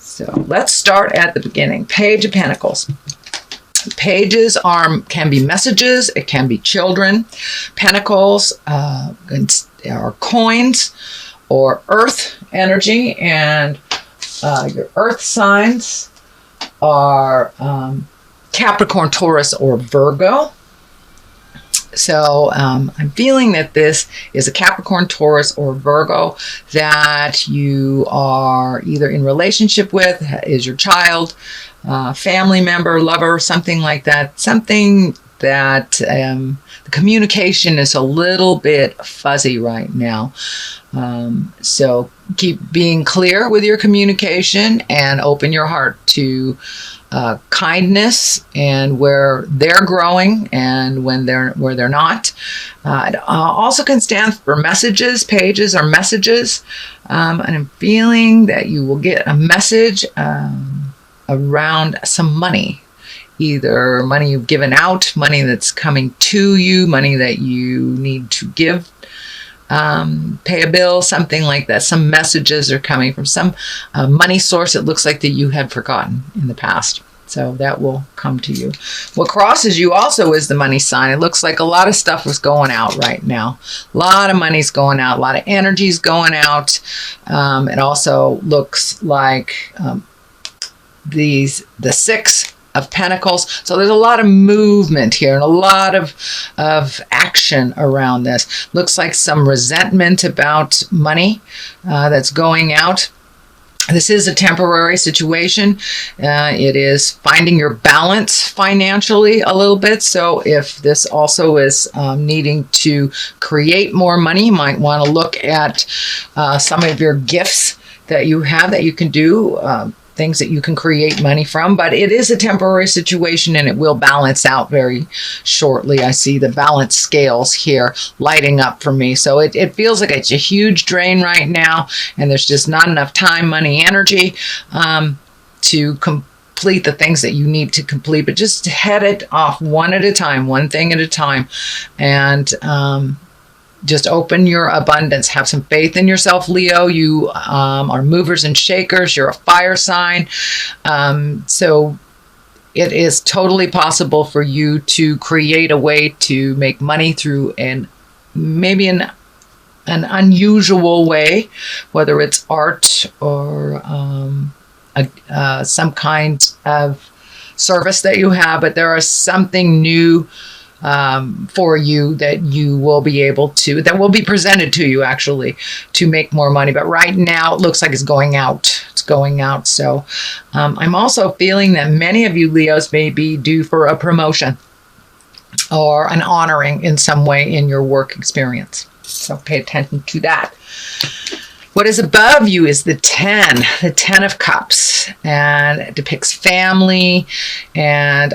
So let's start at the beginning. Page of Pentacles. Pages can be messages. It can be children. Pentacles are coins or earth energy. And your earth signs are Capricorn, Taurus, or Virgo. So I'm feeling that this is a Capricorn, Taurus, or Virgo that you are either in relationship with, is your child, family member, lover, something like that. Something that the communication is a little bit fuzzy right now. So keep being clear with your communication and open your heart to kindness and where they're growing and where they're not. It also can stand for messages. Pages are messages. And I'm feeling that you will get a message around some money. Either money you've given out, money that's coming to you, money that you need to give, pay a bill, something like that. Some messages are coming from some money source it looks like that you had forgotten in the past. So that will come to you. What crosses you also is the money sign. It looks like a lot of stuff is going out right now. A lot of money's going out. A lot of energy's going out. It also looks like the Six of Pentacles. So there's a lot of movement here and a lot of action around this. Looks like some resentment about money that's going out. This is a temporary situation. It is finding your balance financially a little bit. So if this also is needing to create more money, you might want to look at some of your gifts that you have that you can do, things that you can create money from. But it is a temporary situation and it will balance out very shortly. I see the balance scales here lighting up for me. So it feels like it's a huge drain right now and there's just not enough time, money, energy to complete the things that you need to complete. But just head it off one at a time, one thing at a time. And just open your abundance. Have some faith in yourself, Leo. You are movers and shakers. You're a fire sign. So it is totally possible for you to create a way to make money through maybe an unusual way, whether it's art or some kind of service that you have. But there is something new for you that you will be able to, that will be presented to you actually, to make more money. But right now it looks like it's going out. It's going out. So I'm also feeling that many of you Leos may be due for a promotion or an honoring in some way in your work experience. So pay attention to that. What is above you is the 10 of Cups, and it depicts family and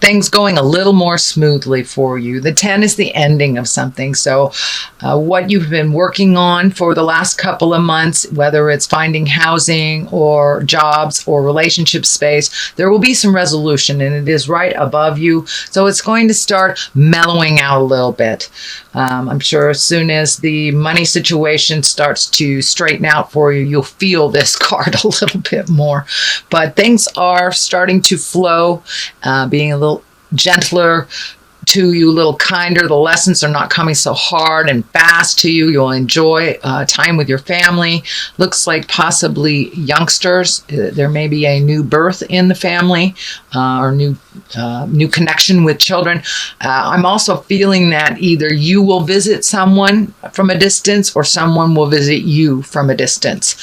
things going a little more smoothly for you. The 10 is the ending of something. So what you've been working on for the last couple of months, whether it's finding housing or jobs or relationship space, there will be some resolution and it is right above you. So it's going to start mellowing out a little bit. I'm sure as soon as the money situation starts to straighten out for you, you'll feel this card a little bit more. But things are starting to flow, being a little gentler to you, a little kinder. The lessons are not coming so hard and fast to you. You'll enjoy time with your family. Looks like possibly youngsters. There may be a new birth in the family or new connection with children. I'm also feeling that either you will visit someone from a distance or someone will visit you from a distance.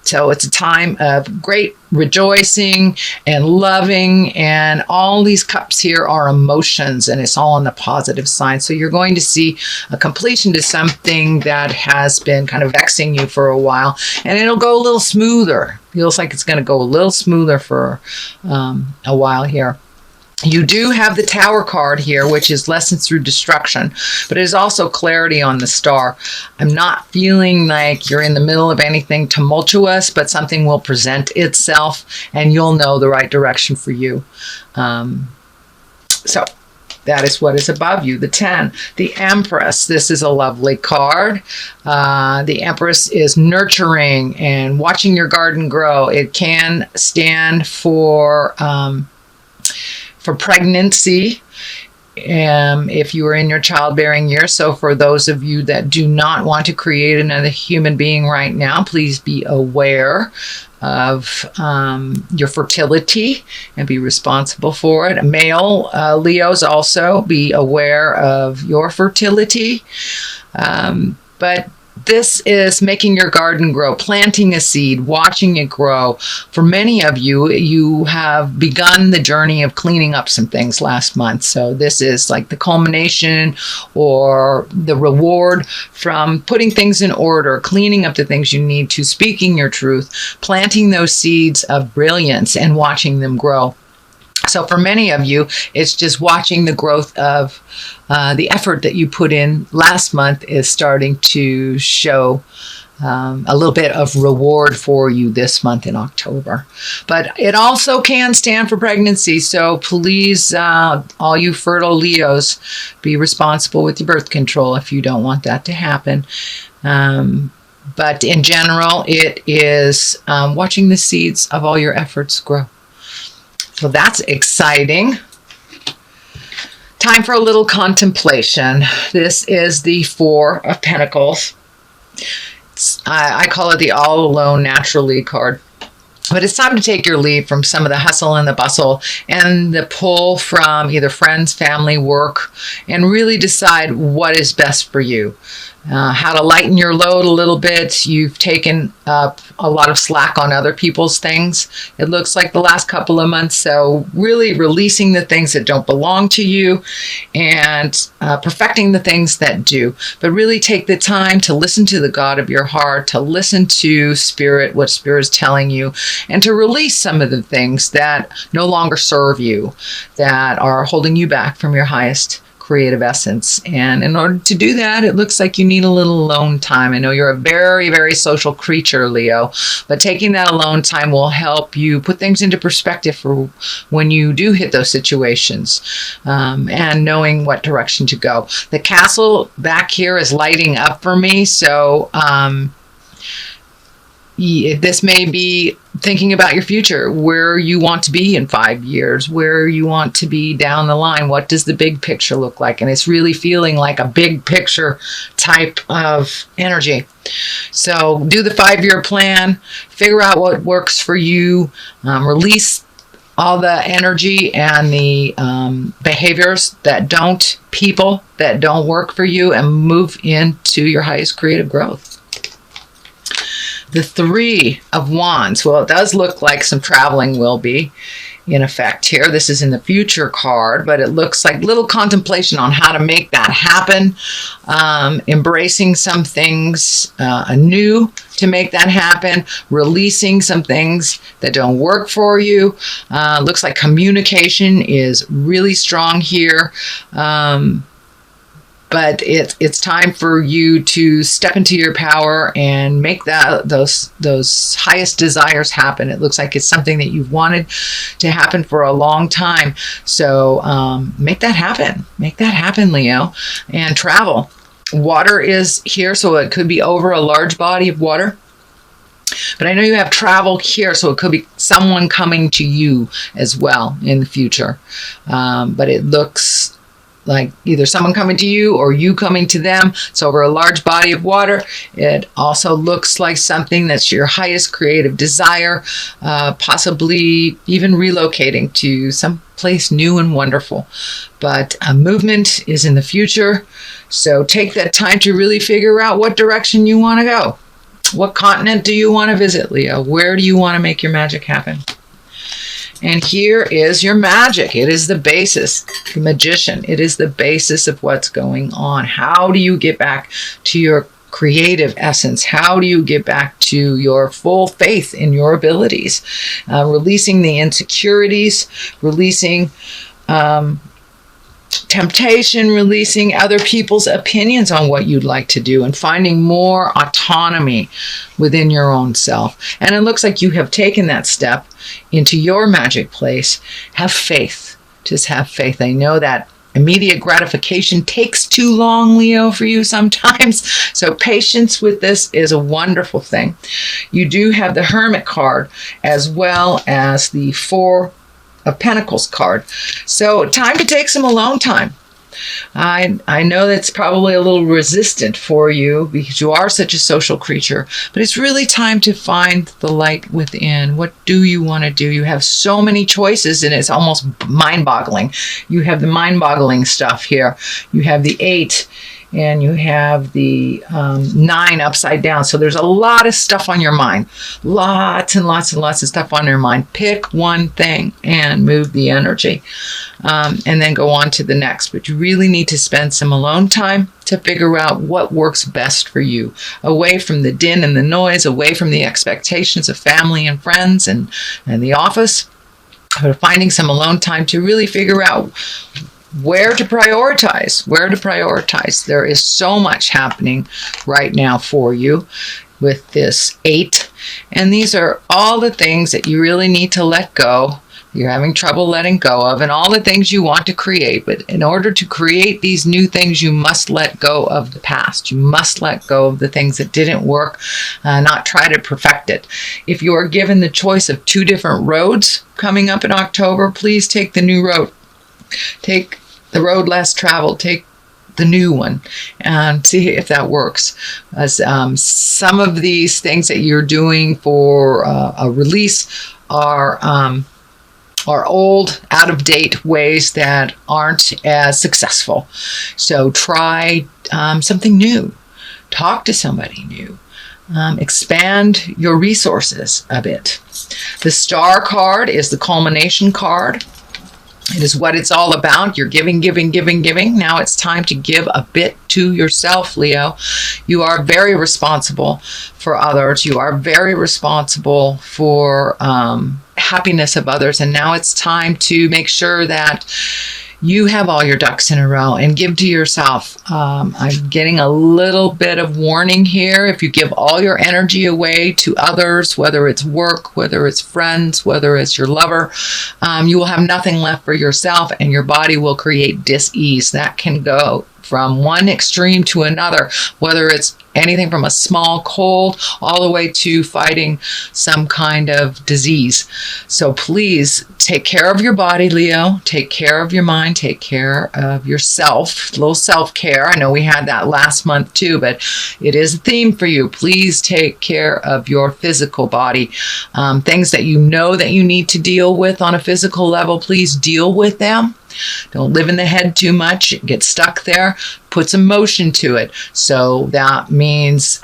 So it's a time of great rejoicing and loving, and all these cups here are emotions, and it's all on the positive side. So you're going to see a completion to something that has been kind of vexing you for a while, and it'll go a little smoother. Feels like it's going to go a little smoother for a while here. You do have the Tower card here, which is lessons through destruction, but it is also clarity on the Star. I'm not feeling like you're in the middle of anything tumultuous, but something will present itself and you'll know the right direction for you. So That is what is above you. The 10, the Empress. This is a lovely card. The Empress is nurturing and watching your garden grow. It can stand for pregnancy. If you are in your childbearing year. So for those of you that do not want to create another human being right now, please be aware of your fertility and be responsible for it. Male Leos, also be aware of your fertility. But this is making your garden grow, planting a seed, watching it grow. For many of you, you have begun the journey of cleaning up some things last month. So this is like the culmination or the reward from putting things in order, cleaning up the things you need to, speaking your truth, planting those seeds of brilliance and watching them grow. So for many of you, it's just watching the growth of the effort that you put in last month is starting to show a little bit of reward for you this month in October. But it also can stand for pregnancy. So please, all you fertile Leos, be responsible with your birth control if you don't want that to happen. But in general, it is watching the seeds of all your efforts grow. So that's exciting. Time for a little contemplation. This is the 4 of Pentacles. I call it the all alone naturally card. But it's time to take your leave from some of the hustle and the bustle and the pull from either friends, family, work, and really decide what is best for you. How to lighten your load a little bit. You've taken up a lot of slack on other people's things, it looks like, the last couple of months. So really releasing the things that don't belong to you and perfecting the things that do. But really take the time to listen to the God of your heart, to listen to Spirit, what Spirit is telling you, and to release some of the things that no longer serve you, that are holding you back from your highest creative essence. And in order to do that, it looks like you need a little alone time. I know you're a very, very social creature, Leo, but taking that alone time will help you put things into perspective for when you do hit those situations, and knowing what direction to go. The castle back here is lighting up for me. So this may be thinking about your future, where you want to be in 5 years, where you want to be down the line. What does the big picture look like? And it's really feeling like a big picture type of energy. So do the 5-year plan, figure out what works for you, release all the energy and the behaviors that don't, people that don't work for you, and move into your highest creative growth. The 3 of Wands. Well, it does look like some traveling will be in effect here. This is in the future card, but it looks like little contemplation on how to make that happen. Embracing some things anew to make that happen. Releasing some things that don't work for you. Looks like communication is really strong here. But it's time for you to step into your power and make those highest desires happen. It looks like it's something that you've wanted to happen for a long time. So make that happen. Make that happen, Leo. And travel. Water is here, so it could be over a large body of water. But I know you have travel here, so it could be someone coming to you as well in the future. But it looks like either someone coming to you or you coming to them. It's over a large body of water. It also looks like something that's your highest creative desire, possibly even relocating to some place new and wonderful. But movement is in the future. So take that time to really figure out what direction you want to go. What continent do you want to visit, Leo? Where do you want to make your magic happen? And here is your magic. It is the basis, the magician. It is the basis of what's going on. How do you get back to your creative essence? How do you get back to your full faith in your abilities? Releasing the insecurities, releasing temptation, releasing other people's opinions on what you'd like to do, and finding more autonomy within your own self. And it looks like you have taken that step into your magic place. Have faith. Just have faith. I know that immediate gratification takes too long, Leo, for you sometimes. So patience with this is a wonderful thing. You do have the Hermit card as well as the Four of Pentacles card. So time to take some alone time. I know that's probably a little resistant for you because you are such a social creature, but it's really time to find the light within. What do you want to do? You have so many choices and it's almost mind-boggling. You have the mind-boggling stuff here. You have the 8 and you have the 9 upside down. So there's a lot of stuff on your mind. Lots and lots and lots of stuff on your mind. Pick one thing and move the energy. And then go on to the next. But you really need to spend some alone time to figure out what works best for you. Away from the din and the noise, away from the expectations of family and friends and the office. But finding some alone time to really figure out where to prioritize. There is so much happening right now for you with this 8. And these are all the things that you really need to let go. You're having trouble letting go of, and all the things you want to create. But in order to create these new things, you must let go of the past. You must let go of the things that didn't work, not try to perfect it. If you are given the choice of 2 different roads coming up in October, please take the new road. Take the road less traveled. Take the new one and see if that works. As some of these things that you're doing for a release are old, out-of-date ways that aren't as successful. So try something new. Talk to somebody new. Expand your resources a bit. The Star card is the culmination card. It is what it's all about. You're giving. Now it's time to give a bit to yourself, Leo. You are very responsible for others. You are very responsible for happiness of others. And now it's time to make sure that you have all your ducks in a row and give to yourself. I'm getting a little bit of warning here. If you give all your energy away to others, whether it's work, whether it's friends, whether it's your lover, you will have nothing left for yourself and your body will create dis-ease. That can go from one extreme to another, whether it's anything from a small cold all the way to fighting some kind of disease. So please take care of your body, Leo. Take care of your mind. Take care of yourself. A little self-care. I know we had that last month too, but it is a theme for you. Please take care of your physical body. Things that you know that you need to deal with on a physical level, please deal with them. Don't live in the head too much. Get stuck there. Put some motion to it. So that means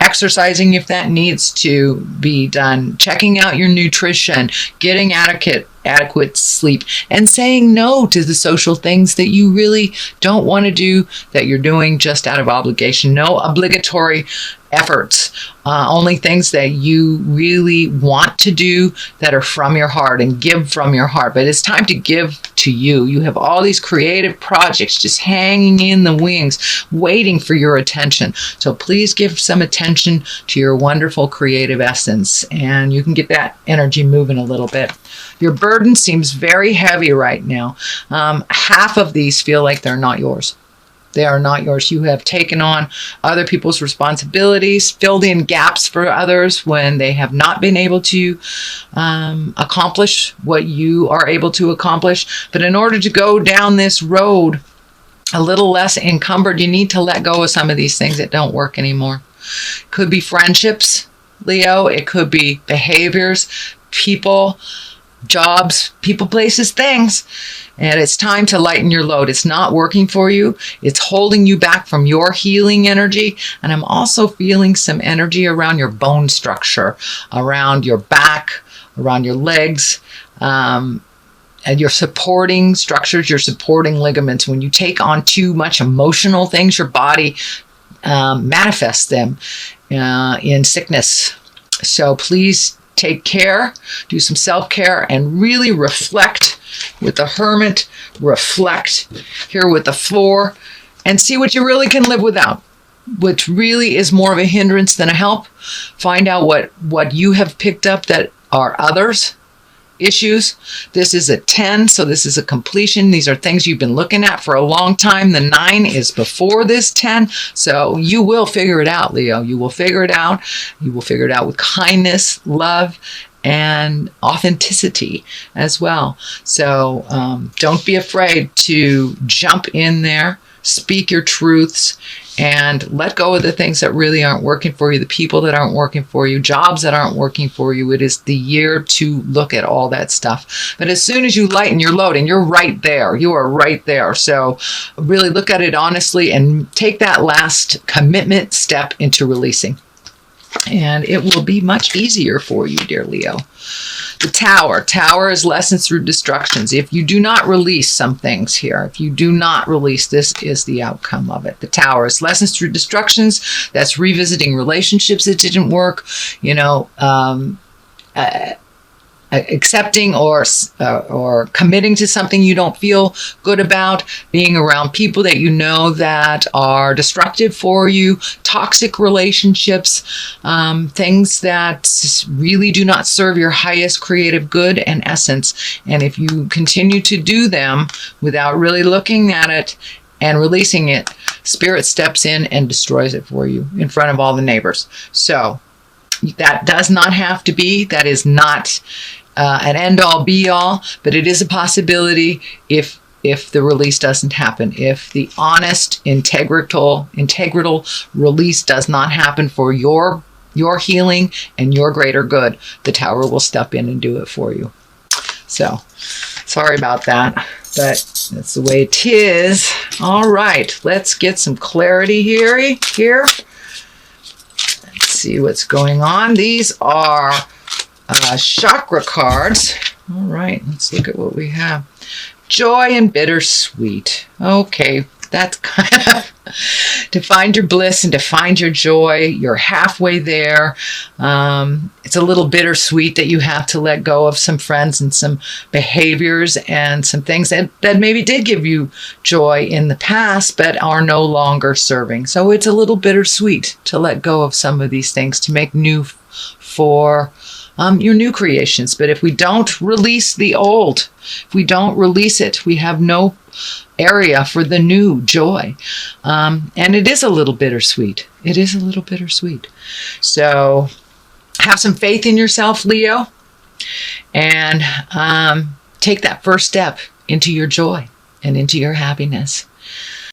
exercising if that needs to be done. Checking out your nutrition. Getting adequate sleep. And saying no to the social things that you really don't want to do, that you're doing just out of obligation. No obligatory efforts. Only things that you really want to do that are from your heart, and give from your heart. But it's time to give to you. You have all these creative projects just hanging in the wings, waiting for your attention. So please give some attention to your wonderful creative essence, and you can get that energy moving a little bit. Your burden seems very heavy right now. Half of these feel like they're not yours. They are not yours. You have taken on other people's responsibilities, filled in gaps for others when they have not been able to accomplish what you are able to accomplish. But in order to go down this road a little less encumbered, you need to let go of some of these things that don't work anymore. Could be friendships, Leo. It could be behaviors, people, jobs, people, places, things. And it's time to lighten your load. It's not working for you. It's holding you back from your healing energy. And I'm also feeling some energy around your bone structure, around your back, around your legs, and your supporting structures, your supporting ligaments. When you take on too much emotional things, your body manifests them in sickness. So please take care, do some self-care, and really reflect with the Hermit. Reflect here with the 4 and see what you really can live without, which really is more of a hindrance than a help. Find out what you have picked up that are others issues. This is a 10, so this is a completion. These are things you've been looking at for a long time. The 9 is before this 10, so you will figure it out, Leo. You will figure it out. You will figure it out with kindness, love, and authenticity as well. So don't be afraid to jump in there, speak your truths, and let go of the things that really aren't working for you, the people that aren't working for you, jobs that aren't working for you. It is the year to look at all that stuff. But as soon as you lighten your load, and you're right there, you are right there. So really look at it honestly and take that last commitment step into releasing. And it will be much easier for you, dear Leo. The Tower. Tower is lessons through destructions. If you do not release some things here, if you do not release, this is the outcome of it. The Tower is lessons through destructions. That's revisiting relationships that didn't work, accepting or committing to something you don't feel good about, being around people that you know that are destructive for you, toxic relationships, things that really do not serve your highest creative good and essence. And if you continue to do them without really looking at it and releasing it, Spirit steps in and destroys it for you in front of all the neighbors. So that does not have to be. That is not an end-all, be-all, but it is a possibility if the release doesn't happen. If the honest, integral release does not happen for your healing and your greater good, the Tower will step in and do it for you. So, sorry about that, but that's the way it is. All right, let's get some clarity here. Let's see what's going on. These are chakra cards. All right, let's look at what we have. Joy and bittersweet. Okay, that's kind of to find your bliss and to find your joy. You're halfway there. It's a little bittersweet that you have to let go of some friends and some behaviors and some things that maybe did give you joy in the past but are no longer serving. So it's a little bittersweet to let go of some of these things to make new for your new creations. But if we don't release the old, if we don't release it, we have no area for the new joy. And it is a little bittersweet. It is a little bittersweet. So have some faith in yourself, Leo, and take that first step into your joy and into your happiness.